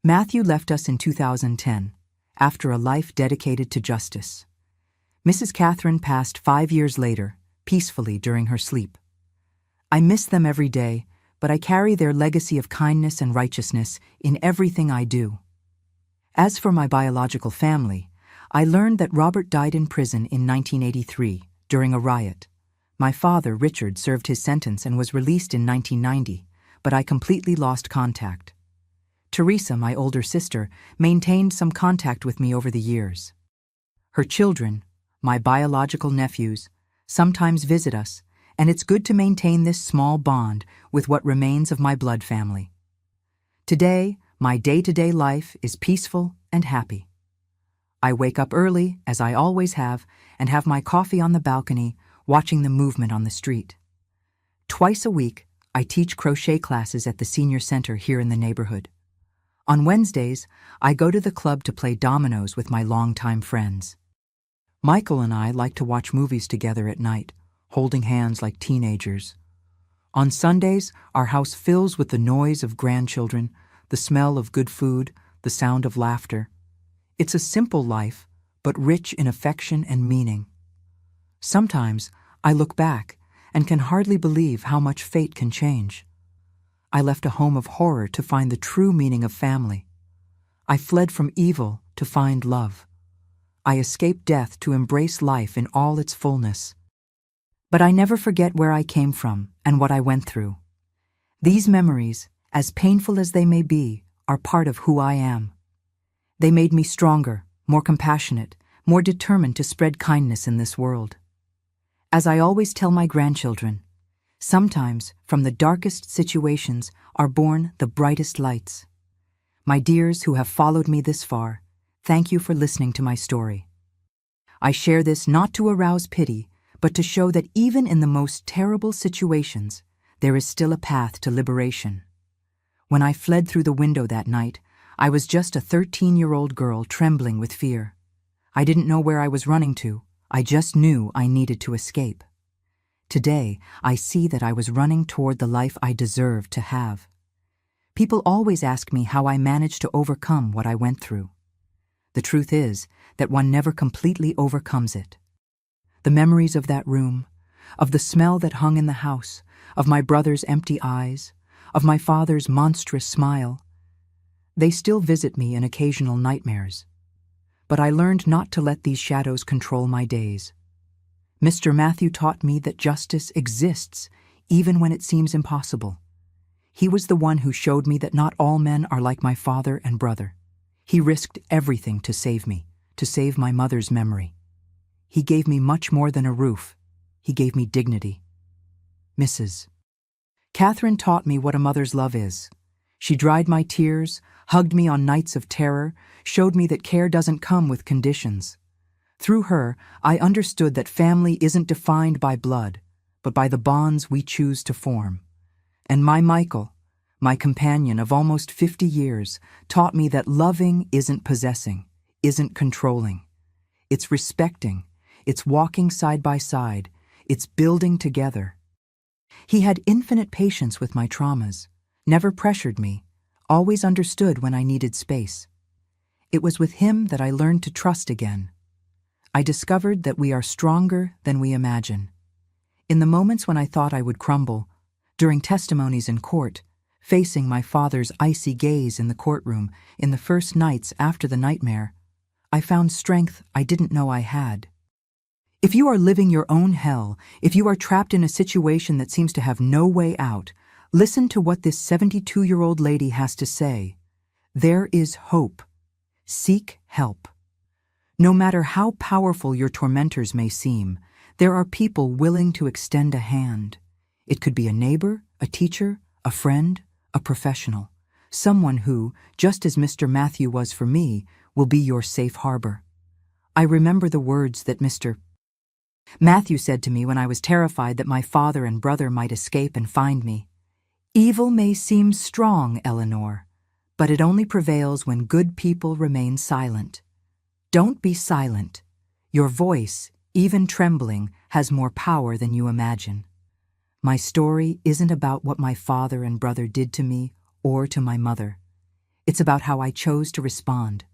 Matthew left us in 2010, after a life dedicated to justice. Mrs. Catherine passed 5 years later, peacefully during her sleep. I miss them every day, but I carry their legacy of kindness and righteousness in everything I do. As for my biological family, I learned that Robert died in prison in 1983, during a riot. My father, Richard, served his sentence and was released in 1990, but I completely lost contact. Teresa, my older sister, maintained some contact with me over the years. Her children, my biological nephews, sometimes visit us, and it's good to maintain this small bond with what remains of my blood family. Today, my day-to-day life is peaceful and happy. I wake up early, as I always have, and have my coffee on the balcony, watching the movement on the street. Twice a week, I teach crochet classes at the senior center here in the neighborhood. On Wednesdays, I go to the club to play dominoes with my longtime friends. Michael and I like to watch movies together at night, holding hands like teenagers. On Sundays, our house fills with the noise of grandchildren, the smell of good food, the sound of laughter. It's a simple life, but rich in affection and meaning. Sometimes I look back and can hardly believe how much fate can change. I left a home of horror to find the true meaning of family. I fled from evil to find love. I escaped death to embrace life in all its fullness. But I never forget where I came from and what I went through. These memories, as painful as they may be, are part of who I am. They made me stronger, more compassionate, more determined to spread kindness in this world. As I always tell my grandchildren, sometimes from the darkest situations are born the brightest lights. My dears who have followed me this far, thank you for listening to my story. I share this not to arouse pity, but to show that even in the most terrible situations, there is still a path to liberation. When I fled through the window that night, I was just a 13-year-old girl trembling with fear. I didn't know where I was running to. I just knew I needed to escape. Today, I see that I was running toward the life I deserved to have. People always ask me how I managed to overcome what I went through. The truth is that one never completely overcomes it. The memories of that room, of the smell that hung in the house, of my brother's empty eyes, of my father's monstrous smile, they still visit me in occasional nightmares. But I learned not to let these shadows control my days. Mr. Matthew taught me that justice exists even when it seems impossible. He was the one who showed me that not all men are like my father and brother. He risked everything to save me, to save my mother's memory. He gave me much more than a roof. He gave me dignity. Mrs. Catherine taught me what a mother's love is. She dried my tears, hugged me on nights of terror, showed me that care doesn't come with conditions. Through her, I understood that family isn't defined by blood, but by the bonds we choose to form. And my Michael, my companion of almost 50 years, taught me that loving isn't possessing, isn't controlling. It's respecting, it's walking side by side, it's building together. He had infinite patience with my traumas, never pressured me, always understood when I needed space. It was with him that I learned to trust again. I discovered that we are stronger than we imagine. In the moments when I thought I would crumble, during testimonies in court, facing my father's icy gaze in the courtroom, in the first nights after the nightmare, I found strength I didn't know I had. If you are living your own hell, if you are trapped in a situation that seems to have no way out, listen to what this 72-year-old lady has to say. There is hope. Seek help. No matter how powerful your tormentors may seem, there are people willing to extend a hand. It could be a neighbor, a teacher, a friend, a professional, someone who, just as Mr. Matthew was for me, will be your safe harbor. I remember the words that Mr. Matthew said to me when I was terrified that my father and brother might escape and find me. Evil may seem strong, Eleanor, but it only prevails when good people remain silent. Don't be silent. Your voice, even trembling, has more power than you imagine. My story isn't about what my father and brother did to me or to my mother. It's about how I chose to respond,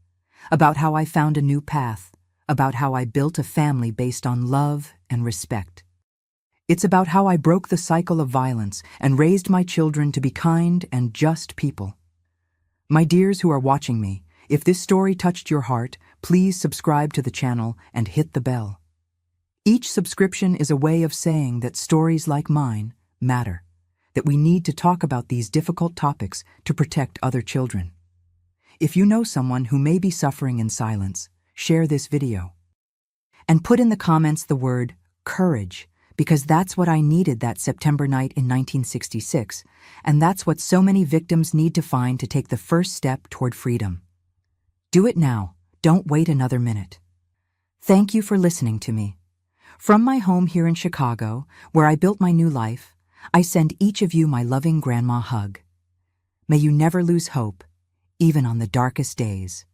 about how I found a new path, about how I built a family based on love and respect. It's about how I broke the cycle of violence and raised my children to be kind and just people. My dears who are watching me, if this story touched your heart, please subscribe to the channel and hit the bell. Each subscription is a way of saying that stories like mine matter, that we need to talk about these difficult topics to protect other children. If you know someone who may be suffering in silence, share this video. And put in the comments the word courage, because that's what I needed that September night in 1966, and that's what so many victims need to find to take the first step toward freedom. Do it now. Don't wait another minute. Thank you for listening to me. From my home here in Chicago, where I built my new life, I send each of you my loving grandma hug. May you never lose hope, even on the darkest days.